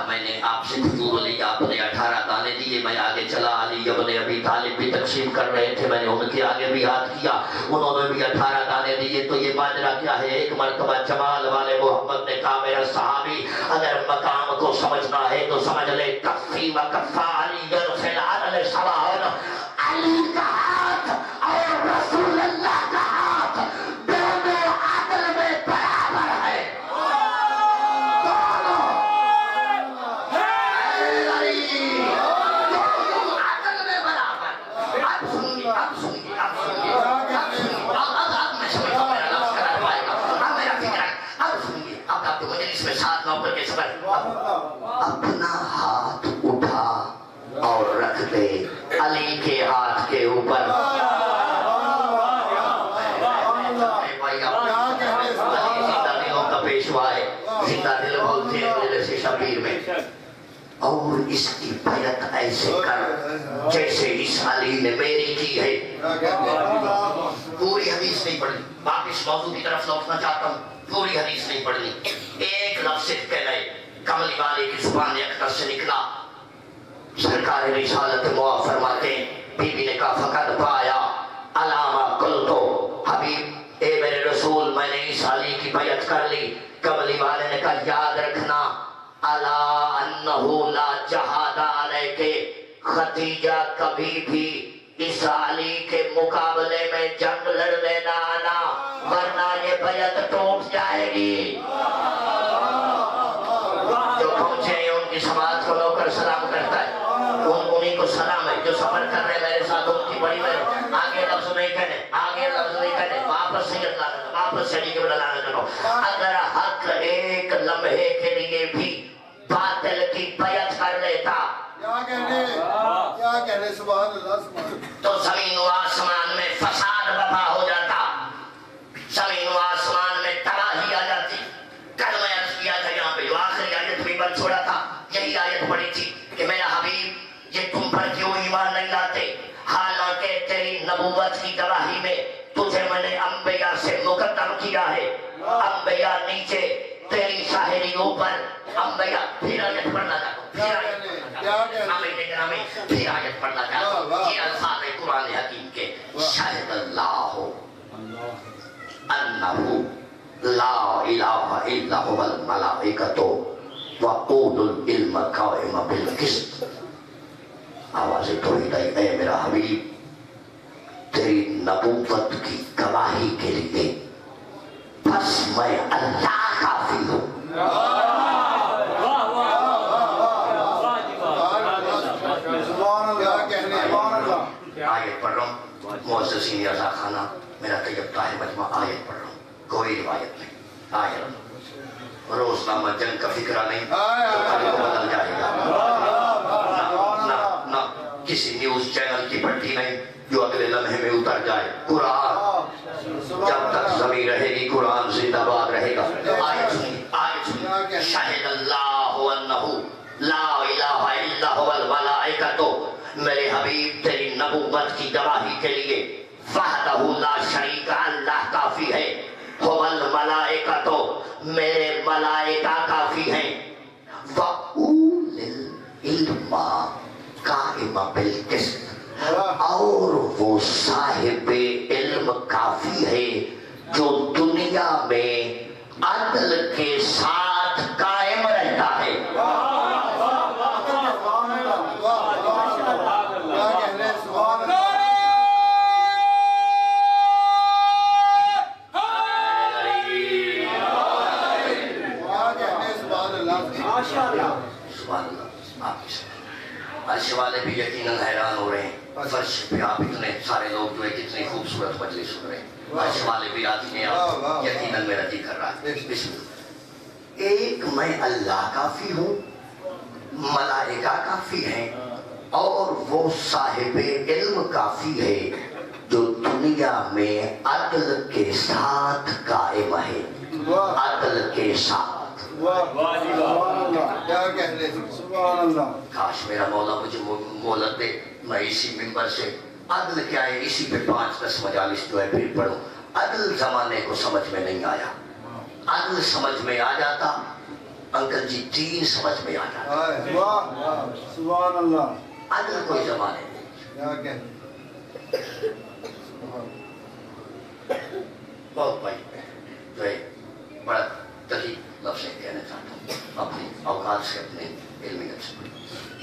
میں نے آپ سے حضور علی آپ نے 18 دانے دیے، میں آگے چلا، علی ابن ابی طالب بھی تقسیم کر رہے تھے، میں نے ان کے آگے بھی ہاتھ کیا، انہوں نے بھی 18 دانے دیے۔ تو یہ ماجرا کیا ہے؟ ایک مرتبہ جمال والے محمد نے کہا میرا صحابی اگر مقام کو سمجھنا ہے تو سمجھ لے، کفی و کفا علی فی العدل سواء، علی کا ہاتھ اور رسول اللہ کا ہاتھ دونوں عدل میں برابر ہے۔ اپنا ہاتھ اٹھا اور رکھ دے علی کے ہاتھ کے اوپر۔ زندہ دلوں کا پیشوا ہے، زندہ دل بولتے ہیں مجلس شبیر میں، اور اس کی بیعت ایسے کر جیسے اس علی نے میری کی ہے۔ پوری حدیث نہیں پڑھنی، باقی اس موضوع کی طرف لوٹنا چاہتا ہوں، پوری حدیث نہیں پڑھنی، ایک لفظ صرف کہہ رہے، کملی والے کی زبان اکثر سے نکلا، سرکار رسالت معاف فرماتے ہیں، بی بی نے کہا فقط پایا علامہ قلتو، حبیب اے میرے رسول میں نے اس علی کی بیعت کر لی۔ کملی والے نے کہا یاد رکھنا الا انہو لا جہاد علیکے، خدیجہ کبھی بھی اس علی کے مقابلے میں جنگ لڑنے نہ آنا ورنہ یہ بیعت ٹوٹ جائے گی۔ جو پہنچے ہیں ان کی سماعت کو نوکر سلام کرتا ہے، انہی کو سلام ہے، جو سفر کر رہے میرے ساتھ ان کی بڑی بڑی آگے لفظ نہیں کہنے، آگے لفظ نہیں کہنے، واپس سید لانا، واپس سید کے بلانا کرو۔ اگر حق ایک لمحے کے لیے بھی باطل کی بیعت کر لیتا کیا کہنے سبحان اللہ سبحان، تو زمین و آسمان میں فساد برپا ہو جاتا، زمین و آسمان میں تباہی آ جاتی۔ کل میں عرض کیا تھا یہاں پہ جو آخری آیت بھی بن چھوڑا تھا، یہی آیت پڑھی تھی کہ میرا حبیب یہ تم پر کیوں ایمان نہیں لاتے، حالانکہ تیری نبوت کی گواہی میں تجھے میں نے انبیاء سے مقدم کیا ہے، انبیاء نیچے تیری شاہری اوپر، انبیاء۔ پھر آیت پڑھنا چاہتا ہوں، پھر آیت پڑھنا چاہتا ہوں، یہ الفاظ قرآن حکیم کے، شاہد اللہ انہو لا الہ الا هو الملائکۃ وقود العلم قائما بالقسط۔ آواز توحید آئی، اے میرا حبیب تیری نبوت کی گواہی کے لیے بس میں اللہ کافی ہوں۔ آیت پڑھ رہا ہوں، معززین رضا خانہ میرا طیب طاہر مجمع، آیت پڑھ رہا ہوں، کوئی روایت نہیں، آیت۔ روزنامہ جنگ کا فکرہ نہیں تو کل کو بدل جائے گا، نہ کسی نیوز چینل کی پٹی نہیں جو اگلے لمحے میں اتر جائے۔ قرآن جب تک زمین رہے گی قرآن زندہ باد رہے گا۔ آیت سنی، آیت سنی، شاہد اللہ انہو لا الہ الا هو الملائکۃ، میرے حبیب تیری نبوت کی گواہی کے لیے وحدہ لا شریک اللہ کافی ہے، هو الملائکۃ میرے ملائکہ کافی ہیں، وَأُولِي الْعِلْمَ قَائِمًا بِالْقِسْطِ، اور وہ صاحب علم کافی ہے جو دنیا میں عدل کے ساتھ قائم رہتا ہے۔ عرش والے بھی یقیناً حیران ہو رہے ہیں، فرش پہ آپ اتنے سارے لوگ جو ہے کتنی خوبصورت مجلس سن رہے ہیں، عرش والے بھی راضی ہیں، آپ یقیناً میرا جی کر رہا ہے۔ بسم اللہ۔ ایک میں اللہ کافی ہوں، ملائکہ کافی ہیں، اور وہ صاحب علم کافی ہے جو دنیا میں عدل کے ساتھ قائم ہے، عدل کے ساتھ۔ کاش میرا مولا مجھے مہلت دے، میں اسی منبر سے عدل کیا ہے اسی پہ 5-10 مجالس جو ہے پھر پڑھوں۔ عدل زمانے کو سمجھ میں نہیں آیا، عدل سمجھ میں آ جاتا انکل جی دین سمجھ میں آ جاتا واہ واہ سبحان اللہ عدل کوئی زمانے نہیں کیا کہ بہت بھائی جو ہے بڑا تکلیف لفظ کہنا چاہتا ہوں اپنی اوقات سے اپنے علمیت سے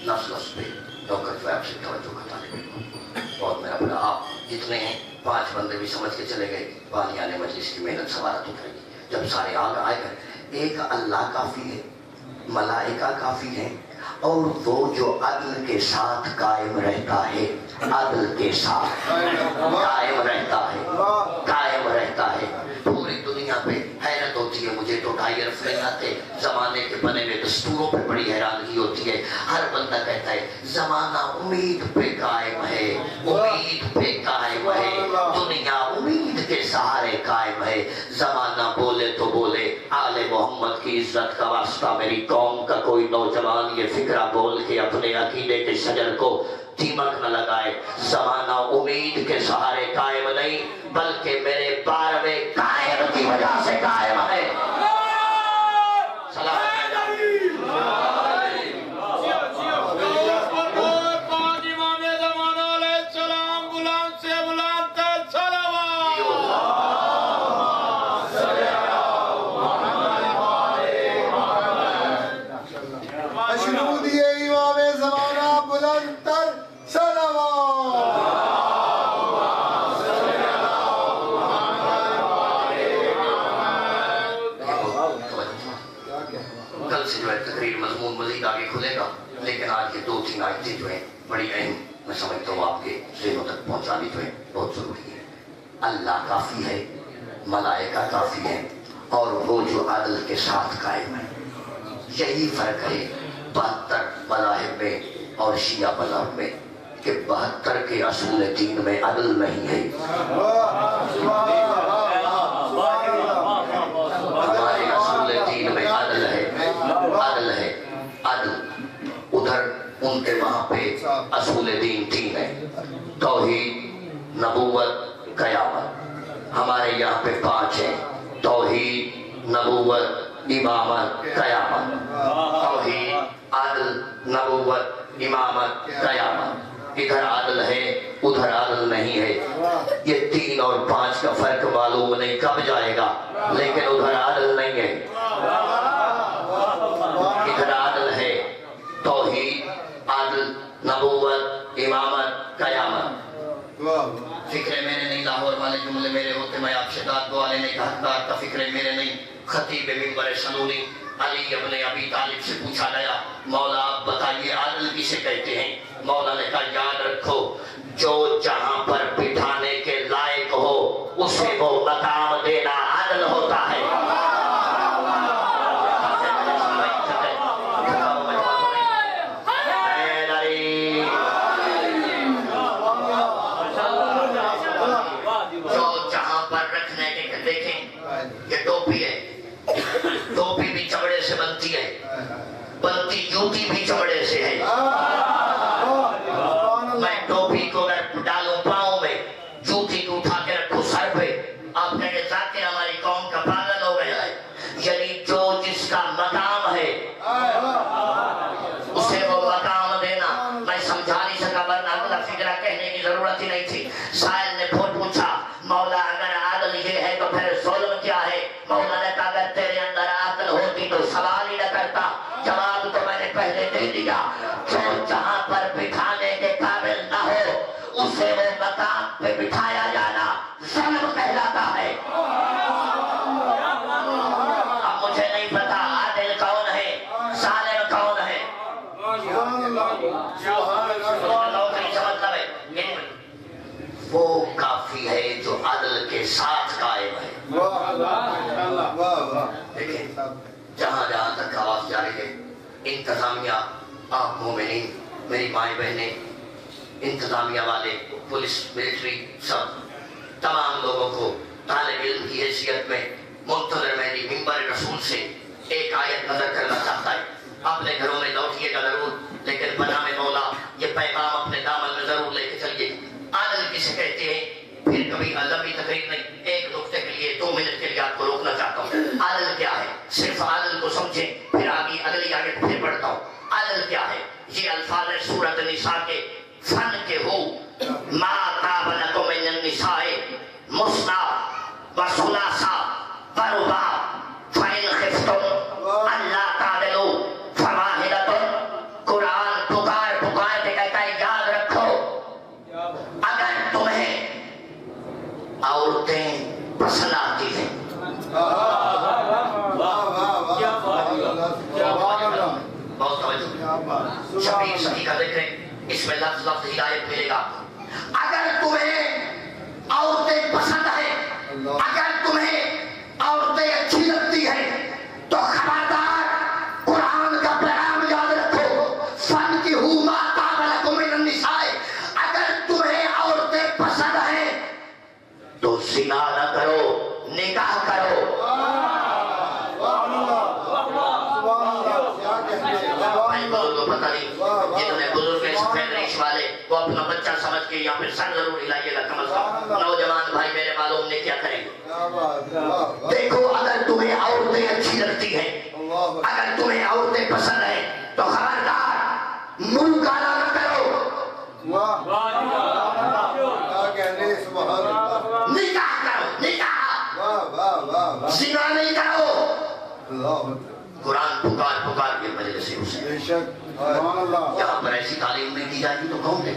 لفظ لفظ پہ ڈاکٹر جو ہے آپ سے توجہ خطانے پہ بہت میرا بڑا آپ جتنے ہیں 5 بندے بھی سمجھ کے چلے گئے پانی آنے مجلس کی محنت سوارت اٹھائے گی جب سارے آگ آئے گئے ایک اللہ کافی ہے ملائکہ کافی ہے اور وہ جو عدل کے ساتھ قائم رہتا ہے عدل کے ساتھ قائم رہتا ہے پوری دنیا پہ حیرت ہوتی ہے مجھے تو 2.5 عرصے آتے زمانے کے بنے ہوئے دستوروں پہ بڑی حیرانگی ہوتی ہے ہر بندہ کہتا ہے زمانہ امید پہ قائم ہے امید پہ قائم ہے دنیا امید کے سہارے قائم ہے زمانہ بولے تو بولے آل محمد کی عزت کا واسطہ میری قوم کا کوئی نوجوان یہ فکرہ بول کے اپنے عقیدے کے شجر کو دیمک نہ لگائے زمانہ امید کے سہارے قائم نہیں بلکہ میرے 12ویں قائم کی وجہ سے قائم ہے لیکن آج یہ 2-3 آیتیں جو ہیں بڑی اہم میں سمجھتا ہوں آپ کے ذہنوں تک پہنچانی جو ہے بہت ضروری ہے اللہ کافی ہے ملائکہ کافی ہے اور وہ جو عدل کے ساتھ قائم ہے یہی فرق ہے 72 مذاہب میں اور شیعہ مذہب میں کہ 72 کے اصول دین میں عدل نہیں ہے ہمارے اصول دین میں عدل ہے عدل ادھر ان کے وہاں پہ اصول دین 3 ہے توحید نبوت قیامت ہمارے یہاں پہ 5 ہیں توحید نبوت امامت قیامت توحید عدل نبوت امامت قیامت ادھر عدل ہے ادھر عدل نہیں ہے یہ 3 اور 5 کا فرق معلوم نہیں کب جائے گا لیکن ادھر عدل نہیں ہے ادھر عدل ہے توحید عدل نبوت امامت قیامت فکرے میرے نہیں لاہور والے جملے میرے ہوتے میں آپ سے داد دعا لینے کا حقدار کا فکرے میرے نہیں خطیب منبر سنونی علی ابن ابی طالب سے پوچھا گیا مولا آپ بتائیے عدل کسے کہتے ہیں مولا نے کہا یاد رکھو جو جہاں پر بٹھانے کے لائق ہو اسے وہ مقام دینا عدل ہوتا ہے جوتی بھی چمڑے سے ہے میں ٹوپی کو اگر ڈالوں پاؤں میں جوتی کو اٹھا کے رکھوں سر پہ آپ کہیں ذاکر ہماری قوم کا پاگل ہو گیا ہے یعنی جو جس کا مقام ہے اسے وہ مقام دینا میں سمجھا نہیں سکا ورنہ اگلا فکرہ کہنے کی ضرورت ہی نہیں تھی سائل نے پھوٹ پوچھا مولا اگر عادل یہ ہے تو پھر ظلم کیا ہے مولا نے کہا اگر تیرے اندر عقل ہوتی تو سوال ہی نہ کرتا جواب تو میں نے پہلے دے دیا جو جہاں پر بٹھانے کے قابل نہ ہو اسے وہ مقام پہ بٹھایا جانا ظلم کہلاتا ہے اب مجھے نہیں پتا عادل کون ہے ظالم کون ہے وہ کافی ہے جو عدل کے ساتھ قائم ہے دیکھیں جہاں جہاں تک آواز جاری ہے انتظامیہ آپ مومنین میری مائیں بہنیں انتظامیہ والے پولیس ملٹری سب تمام لوگوں کو طالب علم کی حیثیت میں منتظر مہدی منبر رسول سے ایک آیت نظر کرنا چاہتا ہے اپنے گھروں میں لوٹیے گا ضرور لیکن بنام مولا یہ پیغام اپنے دامن میں ضرور لے کے چلیے عادل کسے کہتے ہیں پھر کبھی لمبی تقریر نہیں ایک نقطے کے لیے 2 منٹ کے لیے آپ کو روکنا چاہتا ہوں عادل کیا ہے صرف عادل کو سمجھیں پھر عدل کیا ہے؟ یہ الفاظ سورۃ النساء کے فن کے ہو ما طاب لکم من النساء مثنی و ثلاث و رباع فإن خفتم الا تعدلوا فواحدۃ. قرآن پکار کے کہتا ہے یاد رکھو اگر تمہیں عورتیں پسند آتی ہیں. بہت توجہ. شبیر صدی کا ذکر ہے، اس میں لفظ لفظ ہدایت ملے گا. اگر تمہیں عورتیں پسند ہیں، اگر تمہیں عورتیں اچھی لگتی ہیں تو خبردار قرآن کا پیغام یاد رکھو. فانکحوا ما طاب لکم من النساء. اگر تمہیں عورتیں پسند ہیں تو زنا نہ کرو، نکاح کرو. پتہ نہیں جتنے بزرگ ہیں سفید ریش والے وہ اپنا بچہ سمجھ کے یا پھر سر ضرور ہلائیے گا کم از کم. نوجوان بھائی میرے معلوم نے کیا کریں گے؟ دیکھو اگر تمہیں عورتیں اچھی لگتی ہیں، اگر تمہیں عورتیں پسند ہیں تو خبردار منہ کالا نہ کرو، نکاح کرو، نکاح، زنا نہیں کرو. قرآن پکار کے مجلس حسین. یہاں پر ایسی تعلیم نہیں دی جاتی تو کون دے؟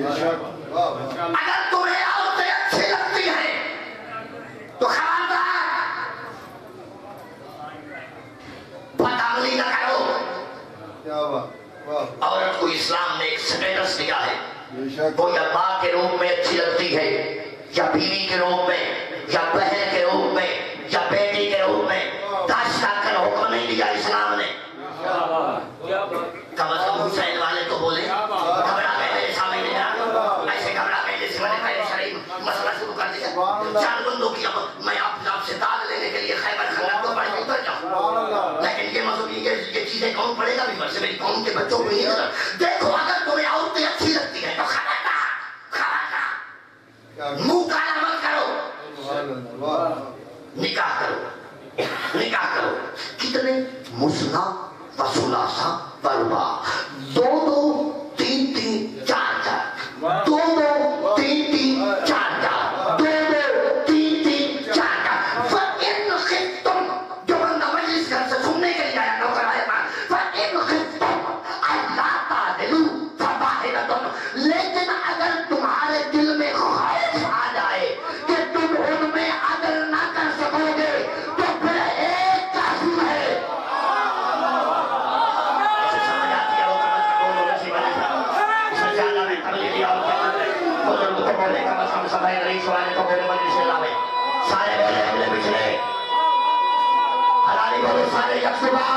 اگر تمہیں عورتیں اچھی لگتی ہیں تو خبردار بدعملی نہ کرو. عورت کو اسلام نے ایک سٹیٹس دیا ہے، وہ یا ماں کے روپ میں اچھی لگتی ہے، یا بیوی کے روپ میں، یا بہن کے روپ میں، یا بیٹی کے روپ میں. داشتہ کر حکم نہیں دیا اسلام نے. کم از کم حسین والے تو بولے. گھبرا گئے میرے سامنے نہیں جا، ایسے گھبرا گئے جیسے میں نے پہلے شریف مسئلہ شروع کر دیا. جان بندوں کی میں آپ سے داد لینے کے لیے خیبر خندق تو پڑھ کے اتر جاؤں، لیکن یہ مذہبی یہ چیزیں کون پڑے گا بھی سے میری قوم کے بچوں کو نہیں ہوگا. دیکھو اگر تمہیں عورتیں اچھی لگتی ہیں تو خبردار منہ کالا مت کرو، نکاح کرو، نکاح کرو. کتنے؟ مثنی و ثلاث و رباع. دو دو تین تین چار چار، دو دو تین تین چار چار، دو دو تین تین چار چار. فإن خفتم، جو بندہ مجلس گھر سے سننے کے لیے آیا نوکر آیا تھا، فإن خفتم الا تعدلوا فواحدۃ. لیکن اگر تمہارے دل میں خوف آ جائے کہ تم ان میں عدل نہ کر سکو گے تو پھر ایک کافی ہے. سارے بولے اگلے پچھلے حلالی بولے سارے یکسبا.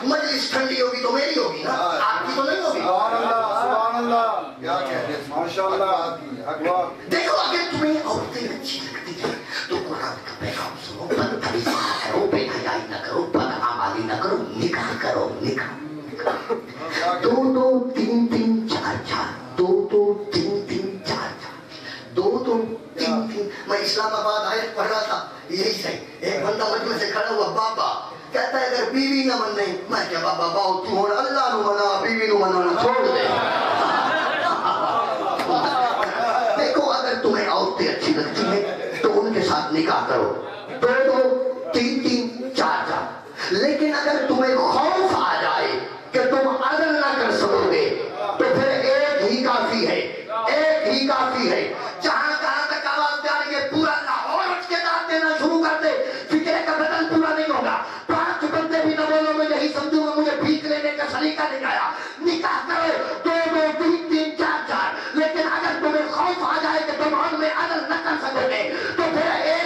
مجلس ٹھنڈی ہوگی تو میری ہوگی نا، آپ کی تو نہیں ہوگی. دیکھو اگر تمہیں عورتیں اچھی لگتی ہیں تو قرآن کا پیغام سنو، بدتمیزی نہ کرو، بے حیائی نہ کرو، بدعملی نہ کرو، نکاح کرو. نکاح دو دو تین تین چار چار، دو دو تین تین چار چار، دو دو تین تین. میں اسلام آباد آیت پڑھ رہا تھا، یہی صحیح. ایک بندہ مجمع سے کھڑا ہوا، بابا کہتا ہے اگر بیوی نہ من نہیں. میں کیا بابا باؤ تو اور اللہ نو منا، بیوی نو منانا چھوڑ دے. دیکھو اگر تمہیں عورتیں اچھی لگتی ہیں تو ان کے ساتھ نکاح کرو، دو دو تین تین چار چار. لیکن اگر تمہیں خوف آ جائے کہ تم عدل نہ کر سکو گے تو پھر ایک ہی کافی ہے، ایک ہی کافی ہے. جہاں تک آواز جا رہی ہے پورا لاہور اٹھ کے داد دینا شروع کر دے، فکرے کا بدن پورا نہیں ہوگا. 5 بندے بھی نہ بولو میں یہی سمجھوں گا مجھے بھیک لینے کا سلیقہ دکھایا. نکاح کرو، دو دو تین تین چار چار. لیکن اگر تمہیں خوف آ جائے کہ تم ان میں عدل نہ کر سکو گے تو پھر ایک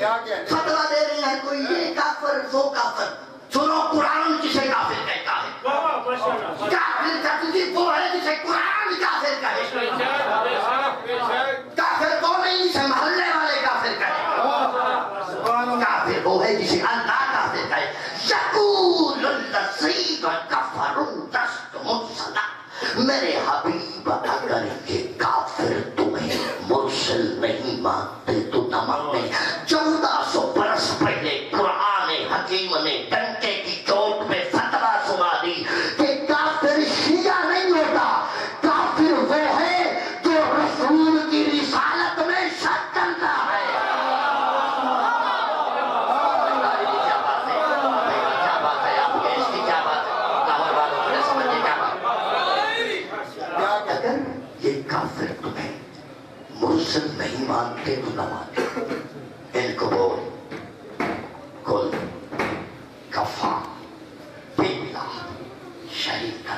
فتوا دے رہے ہیں کوئی یہ کافر وہ کافر. سنو قرآن کسے کافر کہتا ہے؟ کافر کہتی وہ ہے جسے قرآن کافر کہے. کافر وہ نہیں جسے محلے والے کافر کہے. کافر وہ ہے جسے اللہ کافر کہے. یقول الذین کفروا لست مرسلا. میرے حبیب اگر یہ کافر تمہیں مرسل نہیں مانتے تو نہ مانتے. 1400 برس پہلے قرآن حکیم نے ڈنکے کی چوٹ پہ فتویٰ سنا دی کہ کافر شیعہ نہیں ہوتا. کافر وہ ہے جو رسول کی رسالت میں شک کرتا ہے. کافر تمہیں مرسل نہیں مانتے تو نہ مانتے. ان کو بول کل کفا باللہ شہیدا.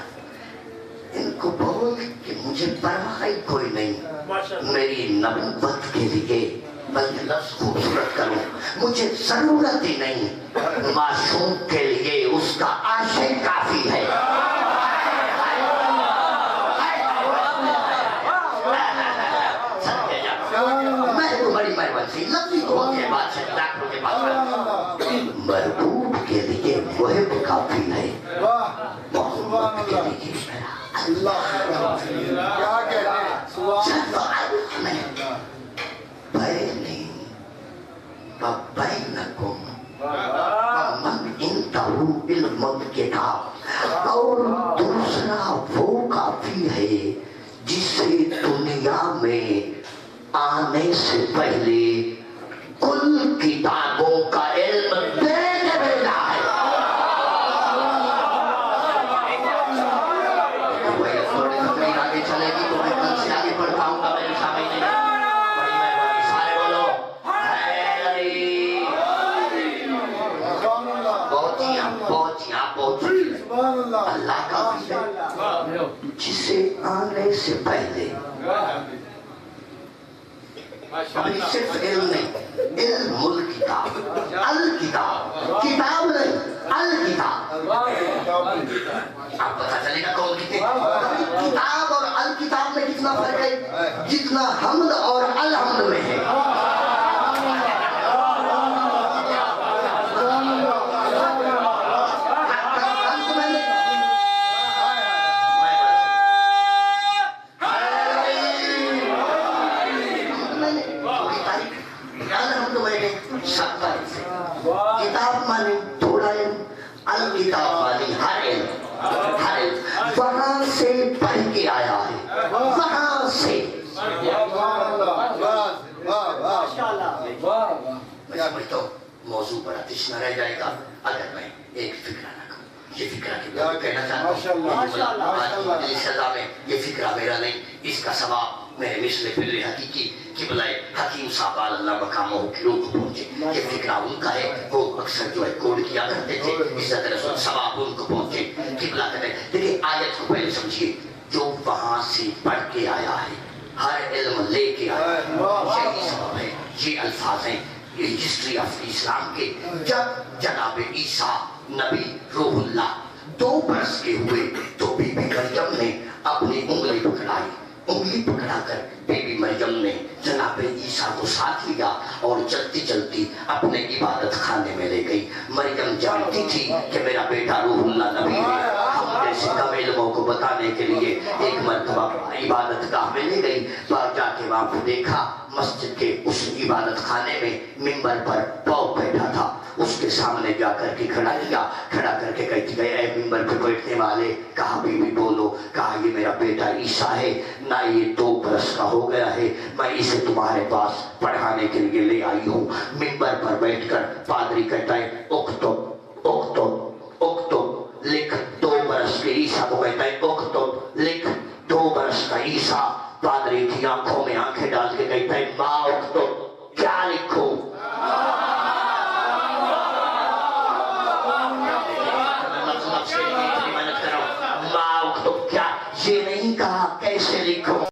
ان کو بول کہ مجھے پرواہ کوئی نہیں میری نبوت کے لیے بلکہ لفظ خوبصورت کروں مجھے ضرورت ہی نہیں. معصوم کے لیے اس کا عاشق کافی ہے. بڑی مہربانی لفظی تو ہوتی ہے بادشاہ ڈاکٹروں کے پاس. محبوب کے لیے محب کافی ہے. محبت کے لیے کیا کہہ رہے ہیں؟ بینی و بینکم ومن عنده علم الکتاب. اور دوسرا وہ کافی ہے جسے دنیا میں آنے سے پہلے کل کتابوں کا علم دے کے بھیجا ہے. تھوڑی تقریر آگے چلے گی تو میں کل سے آگے پڑھ پاؤں گا. میری سامنے نہیں. بڑی مہربانی سارے بولو پہنچی. اللہ کافی ہے جسے آنے سے پہلے ابھی صرف علم نہیں علم الکتاب. الکتاب کتاب نہیں الکتاب. آپ پتہ چلے گا کون کتاب اور الکتاب میں کتنا فرق ہے جتنا حمد اور الحمد میں ہے. کتاب مانی تھوڑا علم الکتاب مانی ہر علم وہاں سے پڑھ کے آیا ہے. وہاں سے میں سمجھتا ہوں موضوع بڑا تشنا رہ جائے گا اگر میں ایک فکرہ نہ کروں. یہ فکرہ کی بات کہنا چاہتا ہوں سزا میں یہ فکرہ میرا نہیں. اس کا ثواب میرے مثل فل حقیقی قبلہ حکیم صاحب اللہ مقامہ کی روح کو پہنچے. یہ فکرہ ان کا ہے. وہ اکثر جو ہے کوڈ کیا کرتے تھے عزت رسول ثواب ان کو پہنچے. قبلہ کہتے ہیں دیکھیں آیت کو پہلے سمجھیے. جو وہاں سے پڑھ کے آیا ہے ہر علم لے کے آیا ہے. یہی سبب ہے یہ الفاظ ہیں یہ ہسٹری آف اسلام کے. جب جناب عیسیٰ نبی روح اللہ 2 برس کے ہوئے تو بی بی مریم نے اپنی انگلی پکڑائی. انگلی پکڑا کر بی بی مریم نے جناب عیسیٰ کو ساتھ لیا اور چلتی چلتی اپنے عبادت خانے میں لے گئی. مریم جانتی تھی کہ میرا بیٹا روح اللہ نبی ہے. ہم جیسے کم علموں کو بتانے کے لیے ایک مرتبہ عبادت گاہ میں لے گئی. باہر جا کے وہاں کو دیکھا مسجد کے اس عبادت خانے میں ممبر پر پاؤ بیٹھا تھا. اس کے سامنے جا کر کے کھڑا کیا. کھڑا کر کے کہتی گئی اے ممبر پہ بیٹھنے والے. کہا بی بی بولو. کہا یہ میرا بیٹا عیسیٰ ہے نہ یہ 2 برس کا ہو گیا ہے. میں اسے تمہارے پاس پڑھانے کے لیے لے آئی ہوں. ممبر پر بیٹھ کر پادری کہتا ہے اکتب اکتب اکتب لکھ. 2 برس کے عیسیٰ کو کہتا ہے اکتب لکھ 2 برس کا عیسیٰ. پادری کی آنکھوں میں آنکھیں ڈال کے کہتا ہے ما اکتب